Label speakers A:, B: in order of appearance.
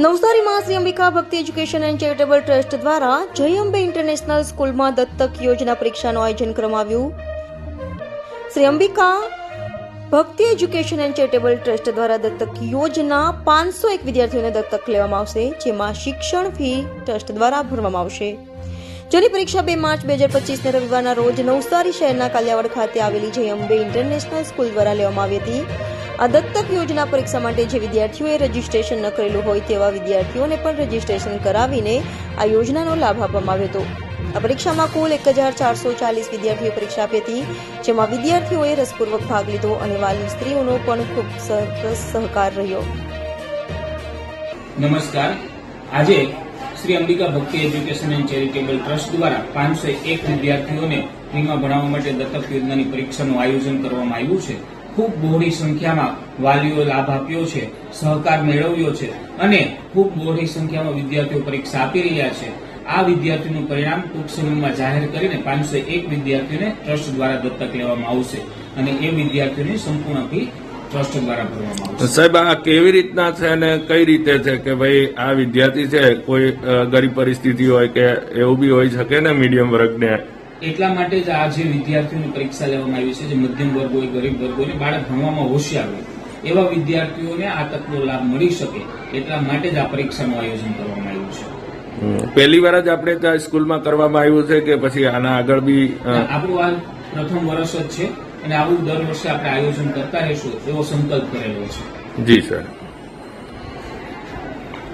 A: નવસારીમાં શ્રી અંબિકા ભક્તિ education and charitable trust દ્વારા જય અંબે ઇન્ટરનેશનલ સ્કૂલમાં દત્તક યોજના પરીક્ષાનું આયોજન કરવામાં આવ્યું। શ્રી અંબિકા ભક્તિ એજ્યુકેશન એન્ડ ચેરિટેબલ ટ્રસ્ટ દ્વારા દત્તક યોજના 501 વિદ્યાર્થીઓને દત્તક લેવામાં આવશે, જેમાં શિક્ષણ ફી ટ્રસ્ટ દ્વારા ભરવામાં આવશે, જેની પરીક્ષા 2 માર્ચ 2025 રવિવારના રોજ નવસારી શહેરના કાલિયાવાડ ખાતે આવેલી જય અંબે ઇન્ટરનેશનલ સ્કૂલ દ્વારા લેવામાં આવી હતી। આ દત્તક યોજના પરીક્ષા માટે જે વિદ્યાર્થીઓએ રજીસ્ટ્રેશન ન કરેલું હોય તેવા વિદ્યાર્થીઓને પણ રજીસ્ટ્રેશન કરાવીને આ યોજનાનો લાભ આપવામાં આવ્યો હતો। આ પરીક્ષામાં કુલ 1440 વિદ્યાર્થીઓએ પરીક્ષા આપી હતી, જેમાં વિદ્યાર્થીઓએ રસપૂર્વક ભાગ લીધો અને વાલી સ્ત્રીઓનો પણ ખૂબ સરસ સહકાર રહ્યો।
B: નમસ્કાર। આજે શ્રી અંબિકા ભક્તિ એજ્યુકેશન એન્ડ ચેરિટેબલ ટ્રસ્ટ દ્વારા 501 વિદ્યાર્થીઓને ફ્રીમાં ભણાવવા માટે દત્તક યોજનાની પરીક્ષાનું આયોજન કરવામાં આવ્યું છે। ખૂબ બહોળી સંખ્યામાં વાલીઓ લાભ આપ્યો છે, સહકાર મેળવ્યો છે અને ખૂબ બહોળી સંખ્યામાં વિદ્યાર્થીઓ પરીક્ષા આપી રહ્યા છે। આ વિદ્યાર્થીનું પરિણામ ટૂંક સમયમાં જાહેર કરીને 501 વિદ્યાર્થીઓને ટ્રસ્ટ દ્વારા દત્તક લેવામાં આવશે અને એ વિદ્યાર્થીઓની સંપૂર્ણ ફી ટ્રસ્ટ દ્વારા ભરવામાં આવશે।
C: સાહેબ, આ કેવી રીતના છે અને કઈ રીતે છે કે ભાઈ આ વિદ્યાર્થી છે કોઈ ગરીબ પરિસ્થિતિ હોય કે એવું બી હોઈ શકે ને મીડિયમ વર્ગને?
B: એટલા માટે જ આ જે વિદ્યાર્થીઓની પરીક્ષા લેવામાં આવી છે, જે મધ્યમ વર્ગ હોય, ગરીબ વર્ગ હોય, બાળક ભણવામાં હોશિયાર હોય એવા વિદ્યાર્થીઓને આ તકનો લાભ મળી શકે એટલા માટે જ આ પરીક્ષાનું આયોજન કરવામાં આવ્યું છે।
C: પહેલી વાર જ આપણે ત્યાં સ્કૂલમાં કરવામાં આવ્યું છે કે પછી આના આગળ બી?
B: આપણું આ પ્રથમ વર્ષ જ છે અને આવું દર વર્ષે આપણે આયોજન કરતા રહીશું એવો સંકલ્પ કરેલો છે।
C: જી સર।